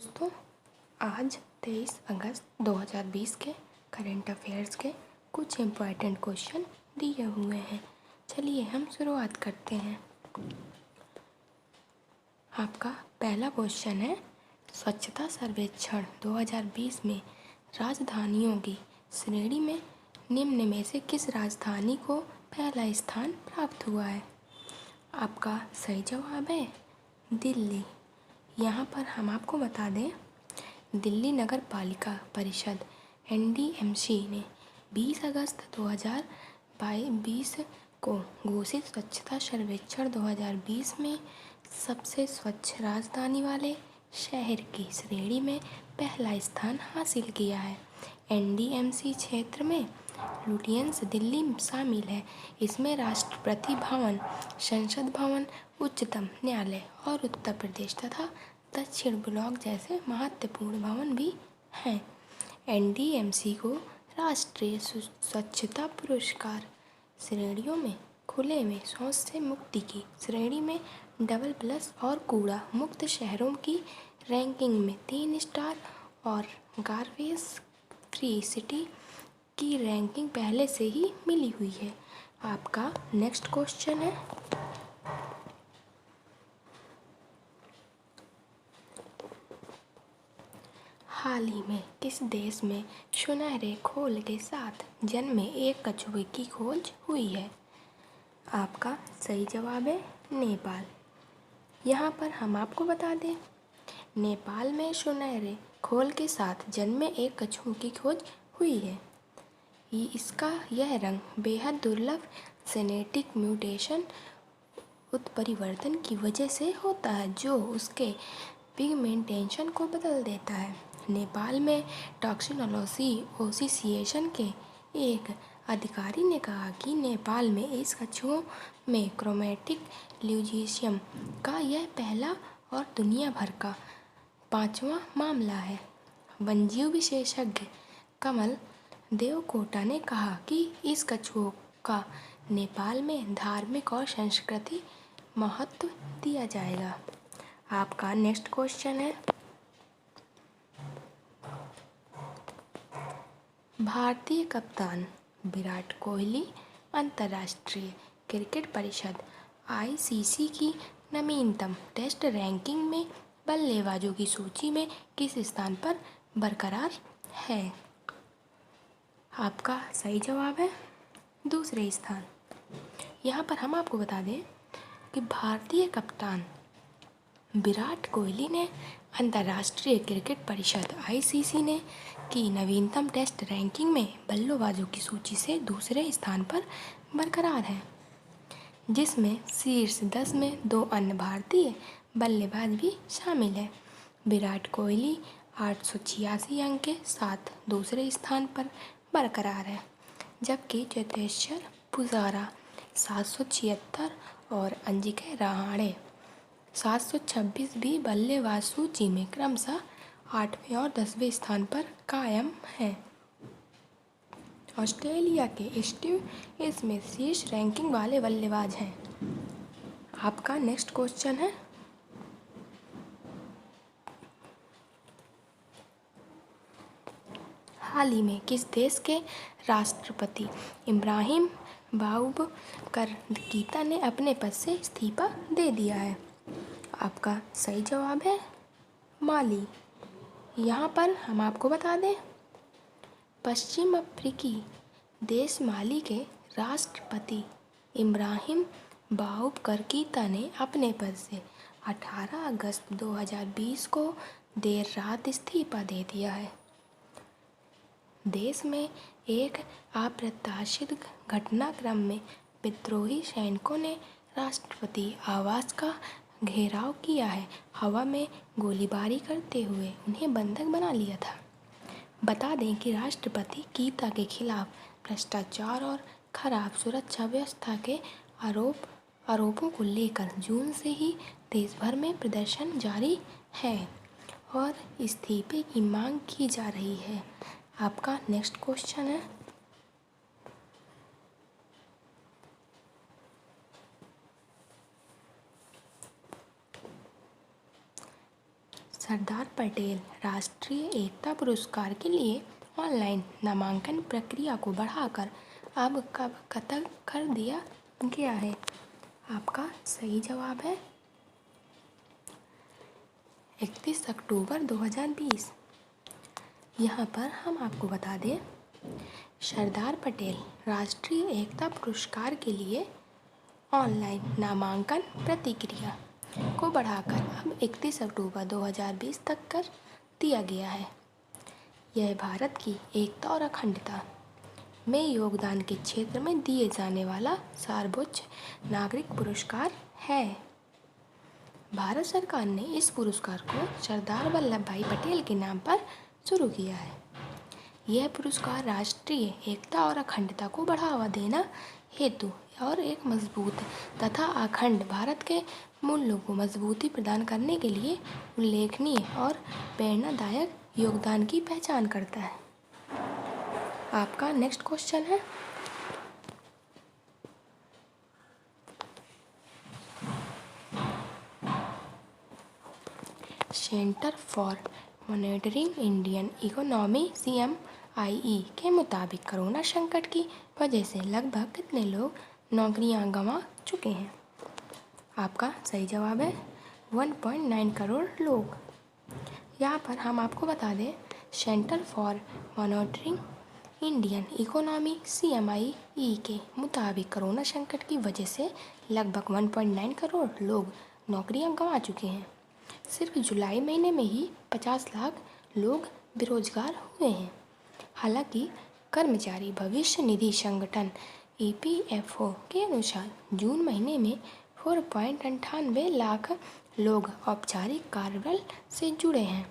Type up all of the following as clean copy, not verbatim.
दोस्तों, आज 23 अगस्त 2020 के करंट अफेयर्स के कुछ इम्पोर्टेंट क्वेश्चन दिए हुए हैं। चलिए हम शुरुआत करते हैं। आपका पहला क्वेश्चन है, स्वच्छता सर्वेक्षण 2020 में राजधानियों की श्रेणी में निम्न में से किस राजधानी को पहला स्थान प्राप्त हुआ है? आपका सही जवाब है दिल्ली। यहाँ पर हम आपको बता दें, दिल्ली नगर पालिका परिषद NDMC ने 20 अगस्त 2020 को घोषित स्वच्छता सर्वेक्षण 2020 में सबसे स्वच्छ राजधानी वाले शहर की श्रेणी में पहला स्थान हासिल किया है। NDMC क्षेत्र में लुटियंस दिल्ली शामिल है। इसमें राष्ट्रपति भवन, संसद भवन, उच्चतम न्यायालय और उत्तर प्रदेश तथा दक्षिण ब्लॉक जैसे महत्वपूर्ण भवन भी हैं। NDMC को राष्ट्रीय स्वच्छता पुरस्कार श्रेणियों में खुले में शौच से मुक्ति की श्रेणी में AA+ और कूड़ा मुक्त शहरों की रैंकिंग में 3 स्टार और गार्बेज फ्री सिटी की रैंकिंग पहले से ही मिली हुई है। आपका नेक्स्ट क्वेश्चन है, हाल ही में किस देश में सुनहरे खोल के साथ जन्मे एक कछुए की खोज हुई है? आपका सही जवाब है नेपाल। यहाँ पर हम आपको बता दें, नेपाल में सुनहरे खोल के साथ जन्मे एक कछुए की खोज हुई है। इसका यह रंग बेहद दुर्लभ जेनेटिक म्यूटेशन उत्परिवर्तन की वजह से होता है, जो उसके पिगमेंटेशन को बदल देता है। नेपाल में टॉक्सिकोलॉजी एसोसिएशन के एक अधिकारी ने कहा कि नेपाल में इस कछुओं में क्रोमेटिक ल्यूसीशियम का यह पहला और दुनिया भर का 5वां मामला है। वन्यजीव विशेषज्ञ कमल देवकोटा ने कहा कि इस कछुओं का नेपाल में धार्मिक और सांस्कृतिक महत्व दिया जाएगा। आपका नेक्स्ट क्वेश्चन है, भारतीय कप्तान विराट कोहली अंतर्राष्ट्रीय क्रिकेट परिषद ICC की नवीनतम टेस्ट रैंकिंग में बल्लेबाजों की सूची में किस स्थान पर बरकरार है? आपका सही जवाब है दूसरे स्थान। यहाँ पर हम आपको बता दें कि भारतीय कप्तान विराट कोहली ने अंतर्राष्ट्रीय क्रिकेट परिषद ICC ने की नवीनतम टेस्ट रैंकिंग में बल्लेबाजों की सूची से दूसरे स्थान पर बरकरार है, जिसमें शीर्ष 10 में 2 अन्य भारतीय बल्लेबाज भी शामिल हैं। विराट कोहली 886 अंक के साथ दूसरे स्थान पर बरकरार है, जबकि चेतेश्वर पुजारा 776 और अजिंक्य रहाणे 726 भी बल्लेबाज सूची में क्रमशः 8वें और 10वें स्थान पर कायम हैं। ऑस्ट्रेलिया के स्टीव इसमें शीर्ष रैंकिंग वाले बल्लेबाज हैं। आपका नेक्स्ट क्वेश्चन है, हाल ही में किस देश के राष्ट्रपति इब्राहिम बाउबकर कीता ने अपने पद से इस्तीफा दे दिया है? आपका सही जवाब है माली। यहाँ पर हम आपको बता दें, पश्चिम अफ्रीकी देश माली के राष्ट्रपति इब्राहिम बाउबकर कीता ने अपने पद से 18 अगस्त 2020 को देर रात इस्तीफा दे दिया है। देश में एक अप्रत्याशित घटनाक्रम में विद्रोही सैनिकों ने राष्ट्रपति आवास का घेराव किया है। हवा में गोलीबारी करते हुए उन्हें बंधक बना लिया था। बता दें कि राष्ट्रपति कीता के खिलाफ भ्रष्टाचार और खराब सुरक्षा व्यवस्था के आरोपों को लेकर जून से ही देश भर में प्रदर्शन जारी है और इस्तीफे की मांग की जा रही है। आपका नेक्स्ट क्वेश्चन है, सरदार पटेल राष्ट्रीय एकता पुरस्कार के लिए ऑनलाइन नामांकन प्रक्रिया को बढ़ाकर अब कब तक कर दिया गया है? आपका सही जवाब है 31 अक्टूबर 2020। यहाँ पर हम आपको बता दें, सरदार पटेल राष्ट्रीय एकता पुरस्कार के लिए ऑनलाइन नामांकन प्रक्रिया को बढ़ाकर अब 31 अक्टूबर 2020 तक कर दिया गया है। यह भारत की एकता और अखंडता में योगदान के क्षेत्र में दिए जाने वाला सर्वोच्च नागरिक पुरस्कार है। भारत सरकार ने इस पुरस्कार को सरदार वल्लभ भाई पटेल के नाम पर शुरू किया है। यह पुरस्कार राष्ट्रीय एकता और अखंडता को बढ़ावा देना हेतु और एक मजबूत तथा अखंड भारत के मूल्यों को मजबूती प्रदान करने के लिए उल्लेखनीय और प्रेरणादायक योगदान की पहचान करता है। आपका नेक्स्ट क्वेश्चन है, centre for monitoring Indian economy CMIE के मुताबिक कोरोना संकट की वजह से लगभग कितने लोग नौकरियां गंवा चुके हैं? आपका सही जवाब है 1.9 करोड़ लोग। यहाँ पर हम आपको बता दें, centre for monitoring Indian economy CMIE के मुताबिक कोरोना संकट की वजह से लगभग 1.9 करोड़ लोग नौकरियां गंवा चुके हैं। सिर्फ जुलाई महीने में ही 50 लाख लोग बेरोजगार हुए हैं। हालांकि कर्मचारी भविष्य निधि संगठन EPFO के अनुसार जून महीने में 4.98 लाख लोग औपचारिक कार्यबल से जुड़े हैं।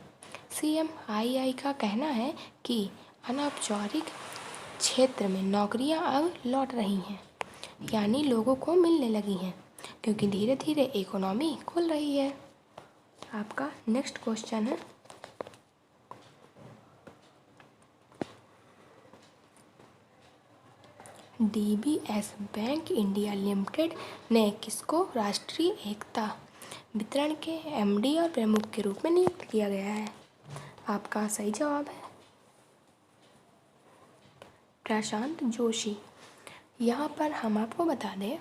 CMII का कहना है कि अनौपचारिक क्षेत्र में नौकरियां अब लौट रही हैं, यानी लोगों को मिलने लगी हैं, क्योंकि धीरे धीरे इकोनॉमी खुल रही है। आपका नेक्स्ट क्वेश्चन है, DBS बैंक इंडिया लिमिटेड ने किसको राष्ट्रीय एकता वितरण के MD और प्रमुख के रूप में नियुक्त किया गया है? आपका सही जवाब है प्रशांत जोशी। यहाँ पर हम आपको बता दें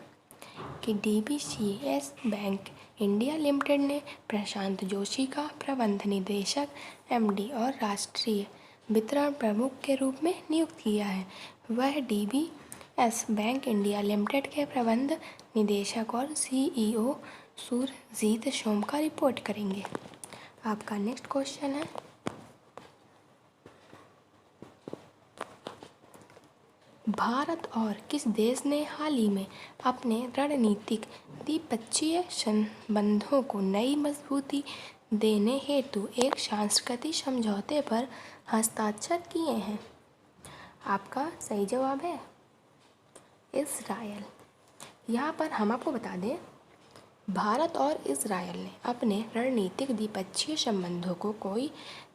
कि DBS बैंक इंडिया लिमिटेड ने प्रशांत जोशी का प्रबंध निदेशक MD और राष्ट्रीय वितरण प्रमुख के रूप में नियुक्त किया है। वह DBS बैंक इंडिया लिमिटेड के प्रबंध निदेशक और CEO सुरजीत सोम का रिपोर्ट करेंगे। आपका नेक्स्ट क्वेश्चन है, भारत और किस देश ने हाल ही में अपने रणनीतिक द्विपक्षीय संबंधों को नई मजबूती देने हेतु एक सांस्कृतिक समझौते पर हस्ताक्षर किए हैं? आपका सही जवाब है इजरायल। यहाँ पर हम आपको बता दें, भारत और इजरायल ने अपने रणनीतिक द्विपक्षीय संबंधों को कोई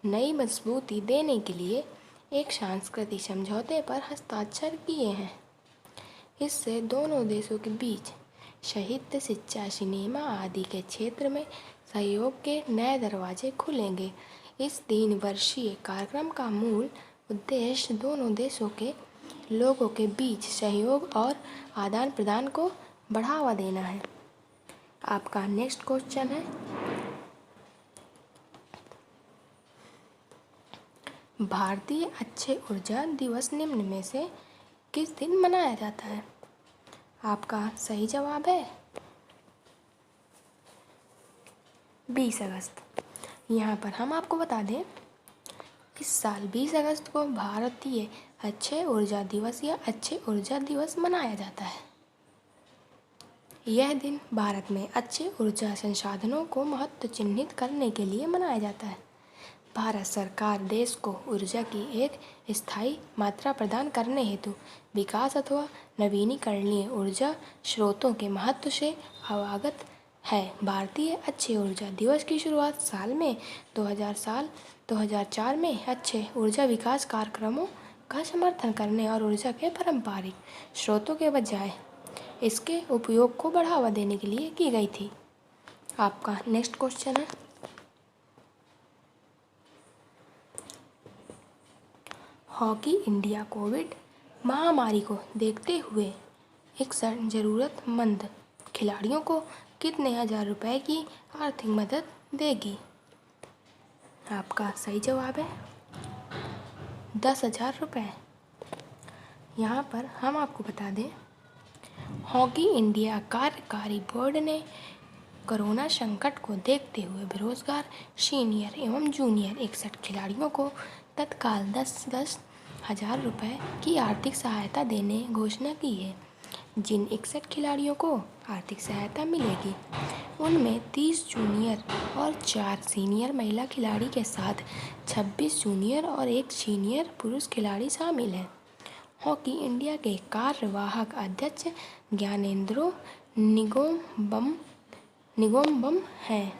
नई मजबूती देने के लिए एक सांस्कृतिक समझौते पर हस्ताक्षर किए हैं। इससे दोनों देशों के बीच साहित्य, शिक्षा, सिनेमा आदि के क्षेत्र में सहयोग के नए दरवाजे खुलेंगे। इस 3 वर्षीय कार्यक्रम का मूल उद्देश्य दोनों देशों के लोगों के बीच सहयोग और आदान प्रदान को बढ़ावा देना है। आपका नेक्स्ट क्वेश्चन है, भारतीय अक्षय ऊर्जा दिवस निम्न में से किस दिन मनाया जाता है? आपका सही जवाब है 20 अगस्त। यहाँ पर हम आपको बता दें, इस साल 20 अगस्त को भारतीय अक्षय ऊर्जा दिवस या अक्षय ऊर्जा दिवस मनाया जाता है। यह दिन भारत में अक्षय ऊर्जा संसाधनों को महत्व चिन्हित करने के लिए मनाया जाता है। भारत सरकार देश को ऊर्जा की एक स्थायी मात्रा प्रदान करने हेतु विकास अथवा नवीनीकरणीय ऊर्जा स्रोतों के महत्व से अवगत है। भारतीय अक्षय ऊर्जा दिवस की शुरुआत साल में 2004 में अक्षय ऊर्जा विकास कार्यक्रमों का समर्थन करने और ऊर्जा के पारंपरिक स्रोतों के बजाय इसके उपयोग को बढ़ावा देने के लिए की गई थी। आपका नेक्स्ट क्वेश्चन है, हॉकी इंडिया कोविड महामारी को देखते हुए 61 ज़रूरतमंद खिलाड़ियों को कितने हज़ार रुपए की आर्थिक मदद देगी? आपका सही जवाब है 10,000 रुपये। यहाँ पर हम आपको बता दें, हॉकी इंडिया कार्यकारी बोर्ड ने कोरोना संकट को देखते हुए बेरोजगार सीनियर एवं जूनियर 61 खिलाड़ियों को तत्काल 10-10 हज़ार रुपये की आर्थिक सहायता देने घोषणा की है। जिन 61 खिलाड़ियों को आर्थिक सहायता मिलेगी उनमें 30 जूनियर और 4 सीनियर महिला खिलाड़ी के साथ 26 जूनियर और 1 सीनियर पुरुष खिलाड़ी शामिल हैं। हॉकी इंडिया के कार्यवाहक अध्यक्ष ज्ञानेंद्रो निगोम्बम हैं।